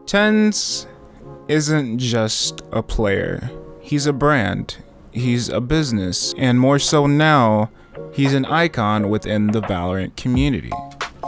TenZ isn't just a player. He's a brand, he's a business, and more so now, he's an icon within the Valorant community.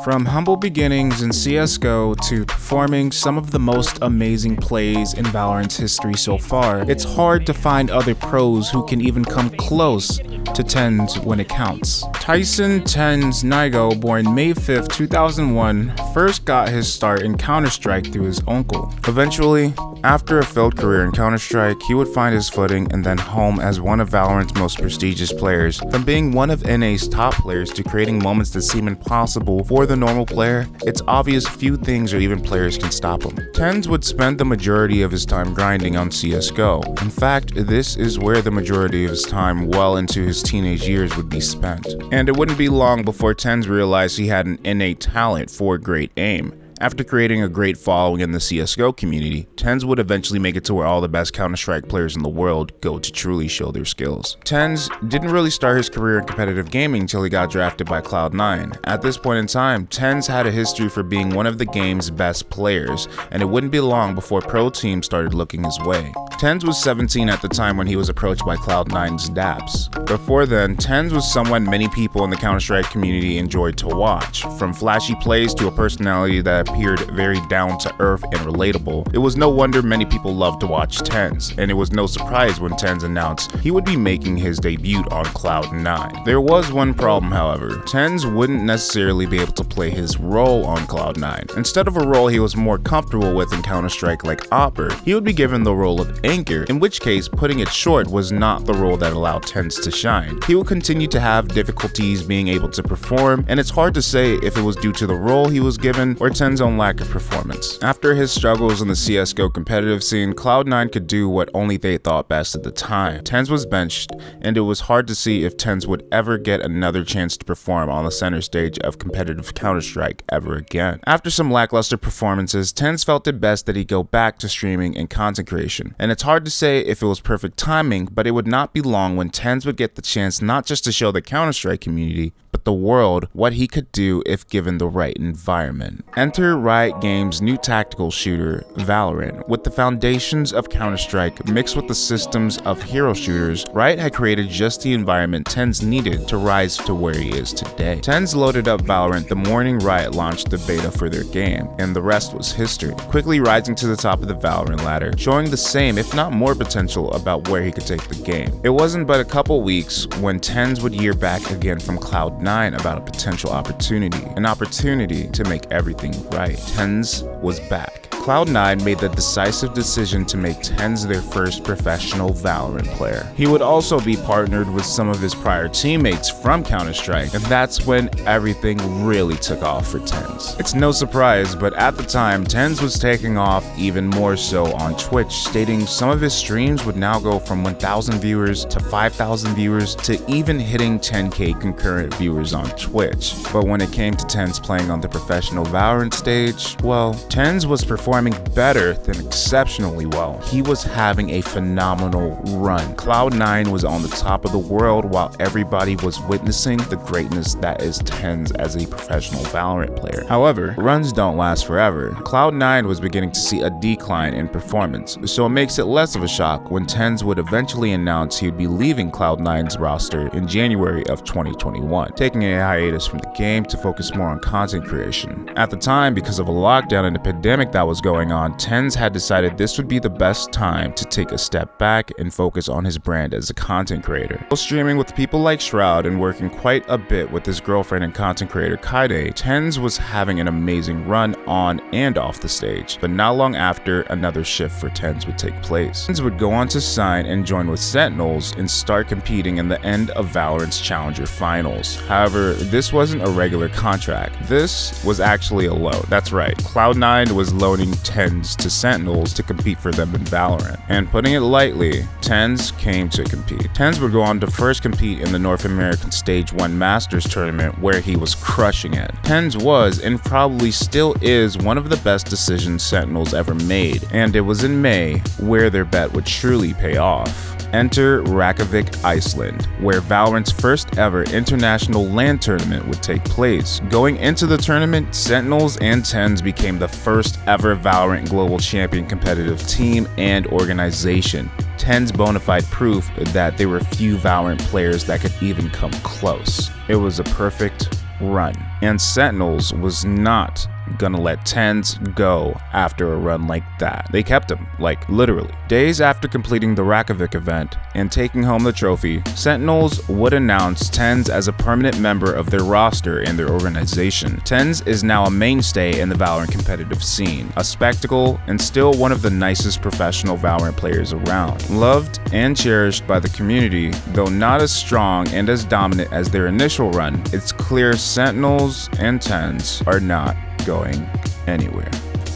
From humble beginnings in CSGO to performing some of the most amazing plays in Valorant's history so far, it's hard to find other pros who can even come close to TenZ when it counts. Tyson TenZ Nigo, born May 5th, 2001, first got his start in Counter-Strike through his uncle. Eventually, after a failed career in Counter-Strike, he would find his footing and then home as one of Valorant's most prestigious players. From being one of NA's top players to creating moments that seem impossible for the normal player, it's obvious few things or even players can stop him. TenZ would spend the majority of his time grinding on CSGO. In fact, this is where the majority of his time well into his teenage years would be spent. And it wouldn't be long before TenZ realized he had an innate talent for great aim. After creating a great following in the CSGO community, TenZ would eventually make it to where all the best Counter-Strike players in the world go to truly show their skills. TenZ didn't really start his career in competitive gaming until he got drafted by Cloud9. At this point in time, TenZ had a history for being one of the game's best players, and it wouldn't be long before pro teams started looking his way. TenZ was 17 at the time when he was approached by Cloud9's Daps. Before then, TenZ was someone many people in the Counter-Strike community enjoyed to watch. From flashy plays to a personality that appeared very down to earth and relatable, it was no wonder many people loved to watch TenZ, and it was no surprise when TenZ announced he would be making his debut on Cloud9. There was one problem, however. TenZ wouldn't necessarily be able to play his role on Cloud9. Instead of a role he was more comfortable with in Counter-Strike like Opper, he would be given the role of Anchor, in which case putting it short was not the role that allowed TenZ to shine. He would continue to have difficulties being able to perform, and it's hard to say if it was due to the role he was given or TenZ's own lack of performance. After his struggles in the CSGO competitive scene, Cloud9 could do what only they thought best at the time. TenZ was benched, and it was hard to see if TenZ would ever get another chance to perform on the center stage of competitive Counter-Strike ever again. After some lackluster performances, TenZ felt it best that he go back to streaming and content creation, and it's hard to say if it was perfect timing, but it would not be long when TenZ would get the chance not just to show the Counter-Strike community, but the world what he could do if given the right environment. Enter Riot Games' new tactical shooter, Valorant. With the foundations of Counter-Strike mixed with the systems of hero shooters, Riot had created just the environment TenZ needed to rise to where he is today. TenZ loaded up Valorant the morning Riot launched the beta for their game, and the rest was history, quickly rising to the top of the Valorant ladder, showing the same if not more potential about where he could take the game. It wasn't but a couple weeks when TenZ would hear back again from Cloud9 about a potential opportunity, an opportunity to make everything right. TenZ was back. Cloud9 made the decisive decision to make TenZ their first professional Valorant player. He would also be partnered with some of his prior teammates from Counter-Strike, and that's when everything really took off for TenZ. It's no surprise, but at the time, TenZ was taking off even more so on Twitch, stating some of his streams would now go from 1,000 viewers to 5,000 viewers to even hitting 10K concurrent viewers on Twitch. But when it came to TenZ playing on the professional Valorant stage, well, TenZ was performing better than exceptionally well. He was having a phenomenal run. Cloud9 was on the top of the world while everybody was witnessing the greatness that is TenZ as a professional Valorant player. However, runs don't last forever. Cloud9 was beginning to see a decline in performance, so it makes it less of a shock when TenZ would eventually announce he would be leaving Cloud9's roster in January of 2021, taking a hiatus from the game to focus more on content creation. At the time, because of a lockdown and a pandemic that was going on, TenZ had decided this would be the best time to take a step back and focus on his brand as a content creator. While streaming with people like Shroud and working quite a bit with his girlfriend and content creator Kaide, TenZ was having an amazing run on and off the stage. But not long after, another shift for TenZ would take place. TenZ would go on to sign and join with Sentinels and start competing in the end of Valorant's Challenger Finals. However, this wasn't a regular contract. This was actually a loan. That's right, Cloud9 was loaning TenZ to Sentinels to compete for them in Valorant. And putting it lightly, TenZ came to compete. TenZ would go on to first compete in the North American Stage 1 Masters tournament where he was crushing it. TenZ was, and probably still is, one of the best decisions Sentinels ever made, and it was in May where their bet would truly pay off. Enter Reykjavik, Iceland, where Valorant's first ever international LAN tournament would take place. Going into the tournament, Sentinels and TenZ became the first ever Valorant Global Champion competitive team and organization. TenZ bona fide proof that there were few Valorant players that could even come close. It was a perfect run, and Sentinels was not gonna let TenZ go after a run like that. They kept him, like literally. Days after completing the Reykjavik event and taking home the trophy, Sentinels would announce TenZ as a permanent member of their roster and their organization. TenZ is now a mainstay in the Valorant competitive scene, a spectacle, and still one of the nicest professional Valorant players around. Loved and cherished by the community, though not as strong and as dominant as their initial run, it's clear Sentinels and TenZ are not going anywhere.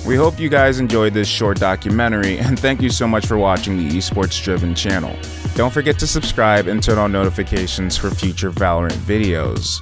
We hope you guys enjoyed this short documentary, and thank you so much for watching the esports driven channel. Don't forget to subscribe and turn on notifications for future Valorant videos.